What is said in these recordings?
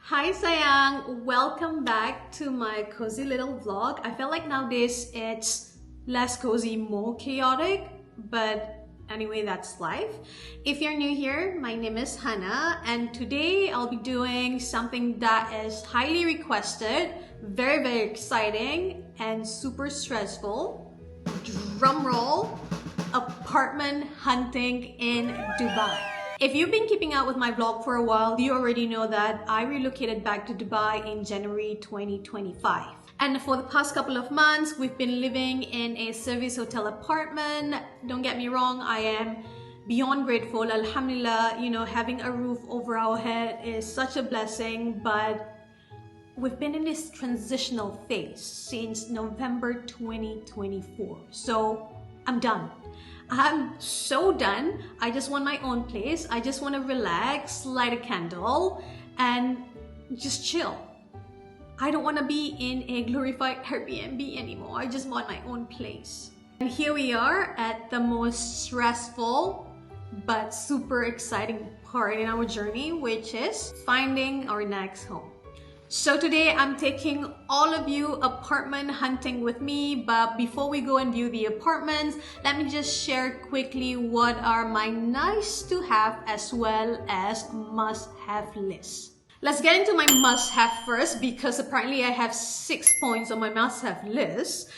Hi sayang, welcome back to my cozy little vlog. I feel like nowadays it's less cozy, more chaotic, but anyway, that's life. If you're new here, my name is Hannah, and today I'll be doing something that is highly requested, very exciting, and super stressful. Drum roll, apartment hunting in Dubai. If you've been keeping up with my vlog for a while, you already know that I relocated back to Dubai in January 2025. And for the past couple of months, we've been living in a service hotel apartment. Don't get me wrong, I am beyond grateful. Alhamdulillah, having a roof over our head is such a blessing, but we've been in this transitional phase since November 2024. So I'm done. I'm so done. I just want my own place. I just want to relax, light a candle, and just chill. I don't want to be in a glorified Airbnb anymore. I just want my own place. And here we are at the most stressful but super exciting part in our journey, which is finding our next home. So today I'm taking all of you apartment hunting with me, but before we go and view the apartments, let me just share quickly what are my nice to have as well as must have lists. Let's get into my must have first, because apparently I have 6 points on my must have list.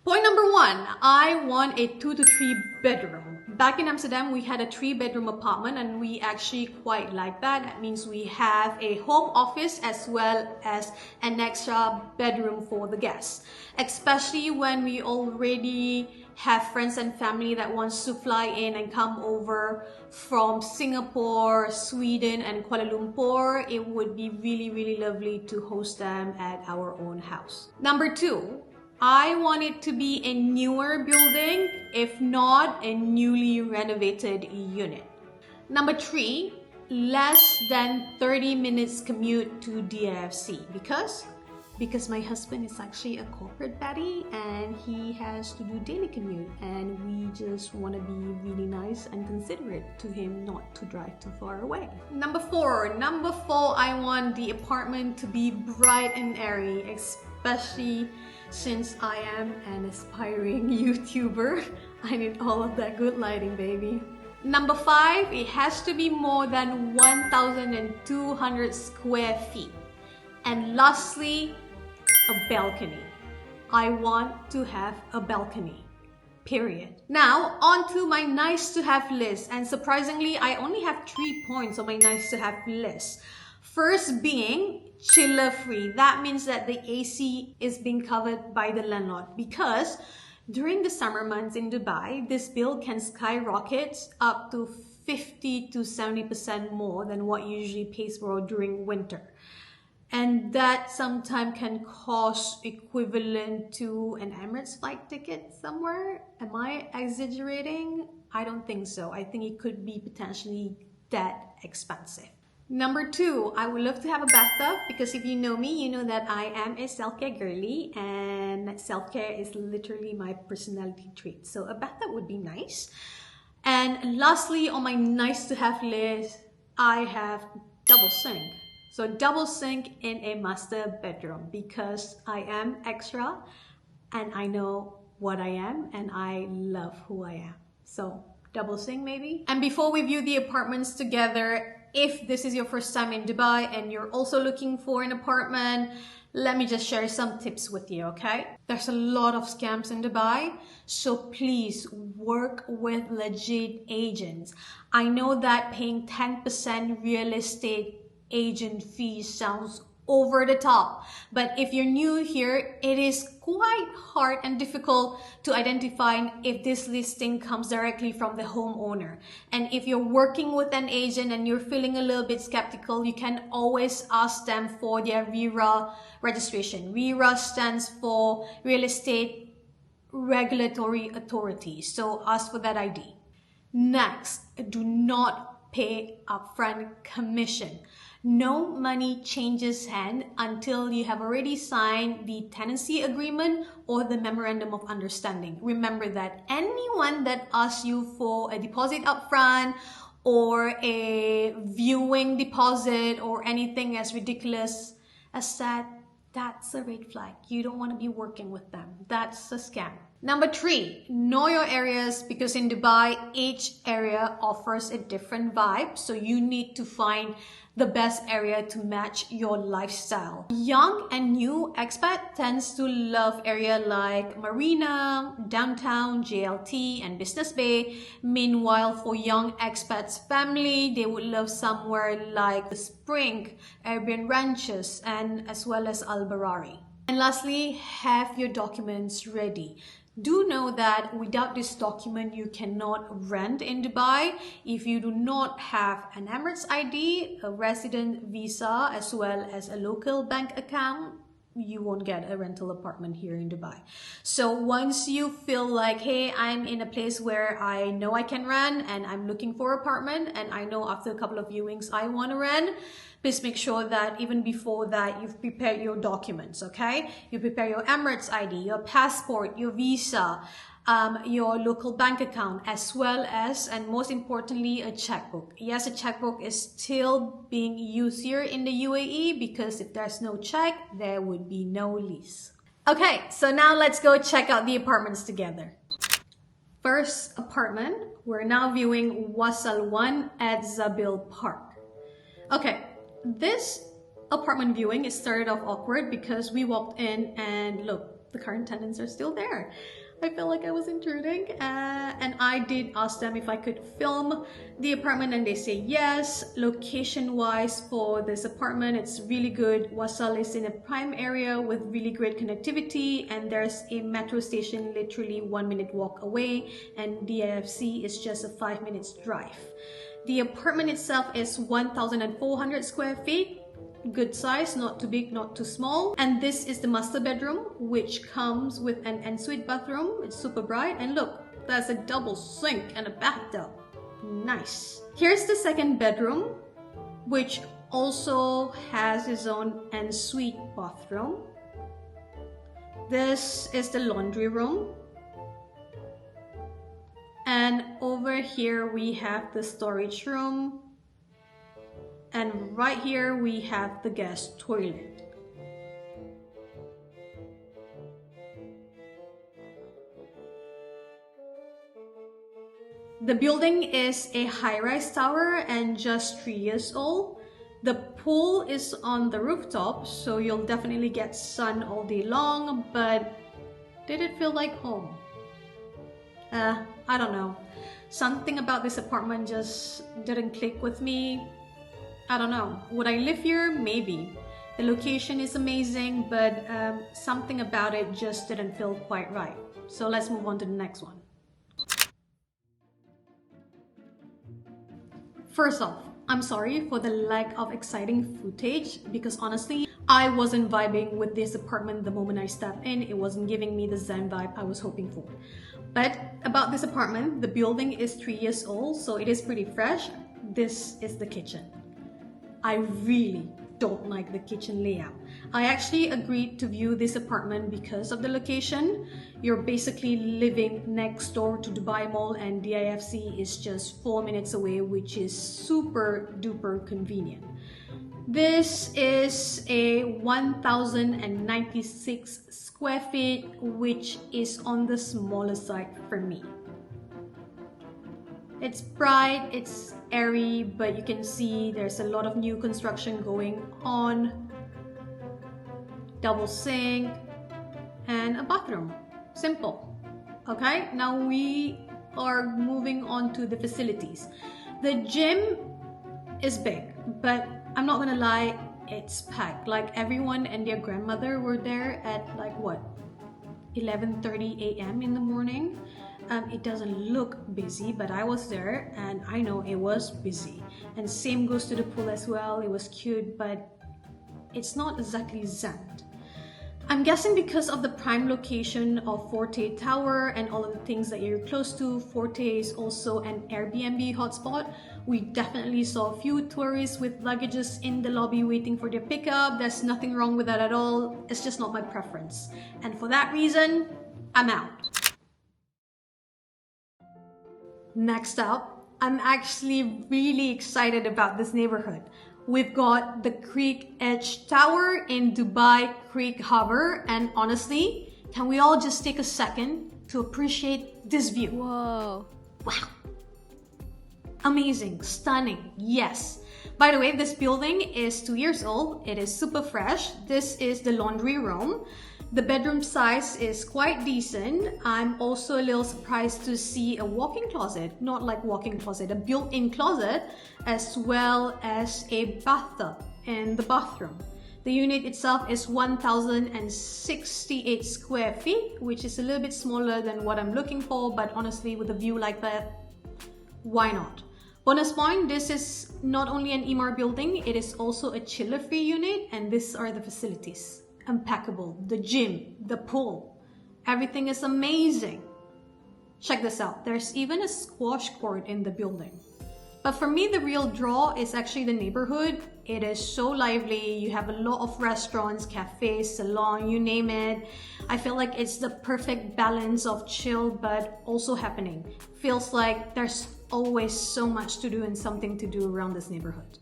Point number 1, I want a 2 to 3 bedroom. Back in Amsterdam, we had a 3-bedroom apartment and we actually quite like that. That means we have a home office as well as an extra bedroom for the guests. Especially when we already have friends and family that wants to fly in and come over from Singapore, Sweden and Kuala Lumpur, it would be really lovely to host them at our own house. Number 2, I want it to be a newer building, if not a newly renovated unit. Number 3, less than 30 minutes commute to DIFC. Because my husband is actually a corporate baddie and he has to do daily commute, and we just want to be really nice and considerate to him not to drive too far away. Number 4, I want the apartment to be bright and airy, especially since I am an aspiring YouTuber. I need all of that good lighting, baby. Number 5, it has to be more than 1,200 square feet. And lastly, a balcony. I want to have a balcony. Period. Now, on to my nice to have list. And surprisingly, I only have 3 points on my nice to have list. First being chiller free. That means that the AC is being covered by the landlord, because during the summer months in Dubai, this bill can skyrocket up to 50 to 70% more than what you usually pays for during winter. And that sometimes can cost equivalent to an Emirates flight ticket somewhere. Am I exaggerating? I don't think so. I think it could be potentially that expensive. Number 2, I would love to have a bathtub, because if you know me, you know that I am a self-care girly and self-care is literally my personality trait. So a bathtub would be nice. And lastly, on my nice to have list, I have double sink. So double sink in a master bedroom, because I am extra and I know what I am and I love who I am. So double sink maybe. And before we view the apartments together, if this is your first time in Dubai and you're also looking for an apartment, let me just share some tips with you, okay? There's a lot of scams in Dubai, so please work with legit agents. I know that paying 10% real estate agent fees sounds over the top, but if you're new here, it is quite hard and difficult to identify if this listing comes directly from the homeowner. And if you're working with an agent and you're feeling a little bit skeptical, you can always ask them for their RERA registration. RERA stands for Real Estate Regulatory Authority, so ask for that ID. Next, do not pay upfront commission. No money changes hand until you have already signed the tenancy agreement or the memorandum of understanding. Remember that anyone that asks you for a deposit upfront or a viewing deposit or anything as ridiculous as that, that's a red flag. You don't want to be working with them. That's a scam. Number 3, know your areas, because in Dubai, each area offers a different vibe. So you need to find the best area to match your lifestyle. Young and new expat tends to love area like Marina, downtown, JLT, and Business Bay. Meanwhile, for young expats family, they would love somewhere like the Spring, Arabian Ranches, and as well as Al Barari. And lastly, have your documents ready. Do know that without this document, you cannot rent in Dubai. If you do not have an Emirates ID, a resident visa, as well as a local bank account, you won't get a rental apartment here in Dubai. So once you feel like, hey, I'm in a place where I know I can rent and I'm looking for an apartment, and I know after a couple of viewings I want to rent, please make sure that even before that you've prepared your documents, okay? You prepare your Emirates ID, your passport, your visa, your local bank account, as well as, and most importantly, a checkbook. Yes, a checkbook is still being used here in the UAE, because if there's no check, there would be no lease. Okay, so now let's go check out the apartments together. First apartment, we're now viewing Wasl 1 at Zabil Park. Okay, this apartment viewing, it started off awkward because we walked in and look, the current tenants are still there. I felt like I was intruding, and I did ask them if I could film the apartment, and they say yes. Location wise for this apartment, it's really good. Wasl is in a prime area with really great connectivity, and there's a metro station literally 1 minute walk away, and DIFC is just a 5 minutes drive. The apartment itself is 1,400 square feet. Good size, not too big, not too small. And this is the master bedroom, which comes with an ensuite bathroom. It's super bright, and look, there's a double sink and a bathtub. Nice. Here's the second bedroom, which also has its own ensuite bathroom. This is the laundry room. And over here we have the storage room. And right here we have the guest toilet. The building is a high-rise tower and just 3 years old. The pool is on the rooftop, so you'll definitely get sun all day long, but did it feel like home? I don't know. Something about this apartment just didn't click with me. I don't know. Would I live here? Maybe. The location is amazing, but something about it just didn't feel quite right. So let's move on to the next one. First off, I'm sorry for the lack of exciting footage, because honestly, I wasn't vibing with this apartment the moment I stepped in. It wasn't giving me the Zen vibe I was hoping for. But about this apartment, the building is 3 years old, so it is pretty fresh. This is the kitchen. I really don't like the kitchen layout. I actually agreed to view this apartment because of the location. You're basically living next door to Dubai Mall, and DIFC is just 4 minutes away, which is super duper convenient. This is a 1,096 square feet, which is on the smaller side for me. It's bright, it's airy, but you can see there's a lot of new construction going on. Double sink and a bathroom. Simple. Okay, now we are moving on to the facilities. The gym is big, but I'm not gonna lie, it's packed. Like everyone and their grandmother were there at like what, 11:30 a.m. in the morning. It doesn't look busy, but I was there and I know it was busy. And same goes to the pool as well. It was cute, but it's not exactly zen. I'm guessing because of the prime location of Forte Tower and all of the things that you're close to. Forte is also an Airbnb hotspot. We definitely saw a few tourists with luggages in the lobby waiting for their pickup. There's nothing wrong with that at all. It's just not my preference. And for that reason, I'm out. Next up, I'm actually really excited about this neighborhood. We've got the Creek Edge Tower in Dubai Creek Harbor, and honestly, can we all just take a second to appreciate this view? Whoa. Wow. Amazing, stunning, yes. By the way, this building is 2 years old. It is super fresh. This is the laundry room. The bedroom size is quite decent. I'm also a little surprised to see a walk-in closet, not like walk-in closet, a built-in closet, as well as a bathtub in the bathroom. The unit itself is 1,068 square feet, which is a little bit smaller than what I'm looking for, but honestly, with a view like that, why not? Bonus point, this is not only an Emaar building, it is also a chiller-free unit, and these are the facilities. Impeccable. The gym, the pool, everything is amazing. Check this out. There's even a squash court in the building. But for me, the real draw is actually the neighborhood. It is so lively. You have a lot of restaurants, cafes, salon, you name it. I feel like it's the perfect balance of chill but also happening. Feels like there's always so much to do and something to do around this neighborhood.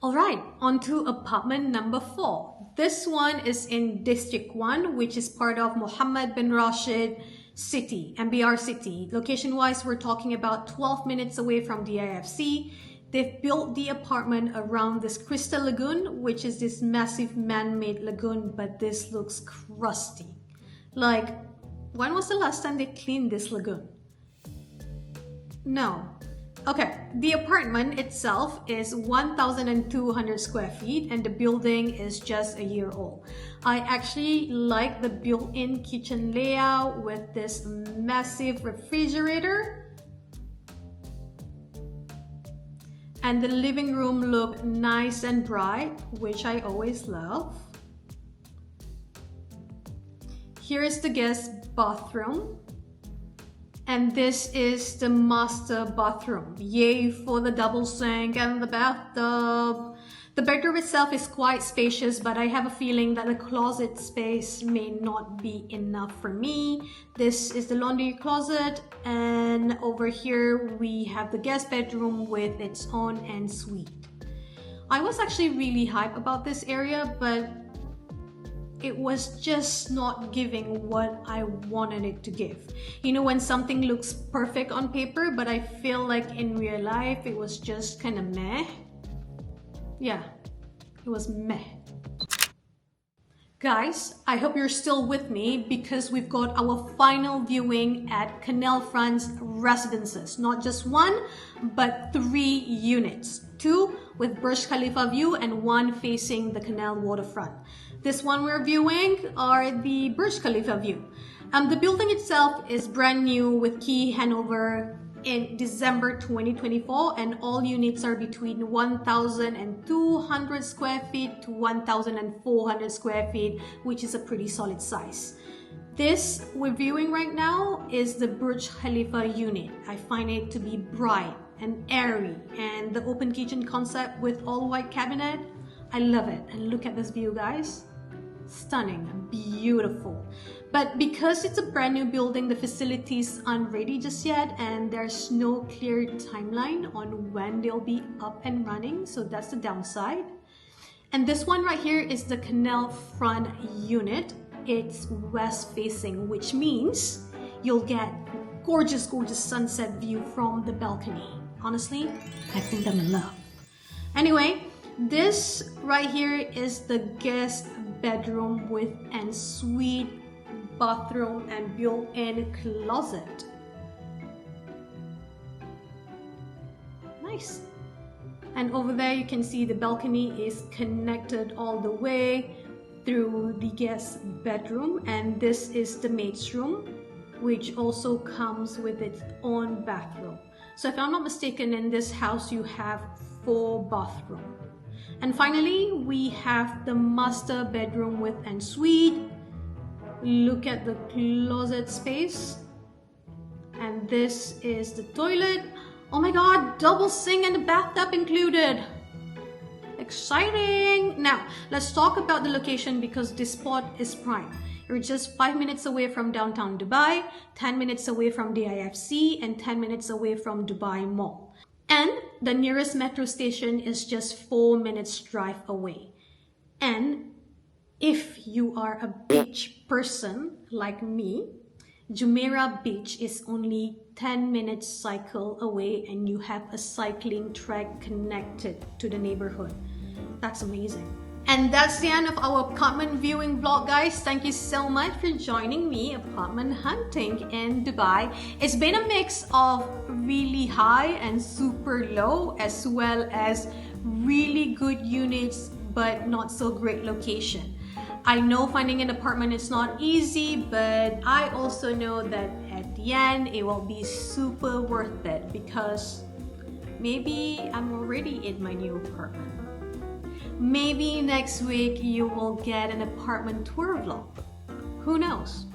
Alright, on to apartment number 4. This one is in District 1, which is part of Mohammed bin Rashid City, MBR City. Location-wise, we're talking about 12 minutes away from the IFC. They've built the apartment around this crystal lagoon, which is this massive man-made lagoon, but this looks crusty. Like, when was the last time they cleaned this lagoon? No. Okay, the apartment itself is 1,200 square feet and the building is just a year old. I actually like the built-in kitchen layout with this massive refrigerator. And the living room looked nice and bright, which I always love. Here is the guest bathroom. And this is the master bathroom. Yay for the double sink and the bathtub. The bedroom itself is quite spacious, but I have a feeling that the closet space may not be enough for me. This is the laundry closet, and over here we have the guest bedroom with its own ensuite. I was actually really hyped about this area, but it was just not giving what I wanted it to give. You know, when something looks perfect on paper, but I feel like in real life it was just kind of meh. Yeah, it was meh. Guys, I hope you're still with me because we've got our final viewing at Canal Front's residences. Not just one, but 3 units. 2 with Burj Khalifa view and 1 facing the canal waterfront. This one we're viewing are the Burj Khalifa view. The building itself is brand new with key handover in December 2024, and all units are between 1,200 square feet to 1,400 square feet, which is a pretty solid size. This we're viewing right now is the Burj Khalifa unit. I find it to be bright and airy, and the open kitchen concept with all white cabinet, I love it. And look at this view, guys. Stunning, beautiful. But because it's a brand new building, the facilities aren't ready just yet, and there's no clear timeline on when they'll be up and running, so that's the downside. And this one right here is the Canal Front unit. It's west facing, which means you'll get gorgeous sunset view from the balcony. Honestly, I think I'm in love. Anyway, this right here is the guest bedroom with ensuite, bathroom, and built-in closet. Nice. And over there you can see the balcony is connected all the way through the guest bedroom, and this is the maid's room, which also comes with its own bathroom. So if I'm not mistaken, in this house you have 4 bathrooms. And finally, we have the master bedroom with ensuite. Look at the closet space. And this is the toilet. Oh my god, double sink and a bathtub included. Exciting! Now, let's talk about the location because this spot is prime. You're just 5 minutes away from downtown Dubai, 10 minutes away from the IFC, and 10 minutes away from Dubai Mall. And the nearest metro station is just 4 minutes drive away. And if you are a beach person like me, Jumeirah Beach is only 10 minutes cycle away, and you have a cycling track connected to the neighborhood. That's amazing. And that's the end of our apartment viewing vlog, guys. Thank you so much for joining me apartment hunting in Dubai. It's been a mix of really high and super low, as well as really good units but not so great location. I know finding an apartment is not easy, but I also know that at the end it will be super worth it, because maybe I'm already in my new apartment. Maybe next week you will get an apartment tour vlog. Who knows?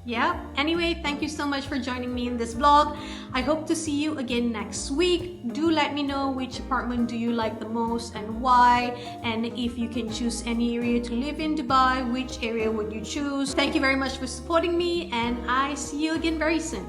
Yeah, anyway, thank you so much for joining me in this vlog. I hope to see you again next week. Do let me know which apartment do you like the most and why, and if you can choose any area to live in Dubai, which area would you choose? Thank you very much for supporting me, and I see you again very soon.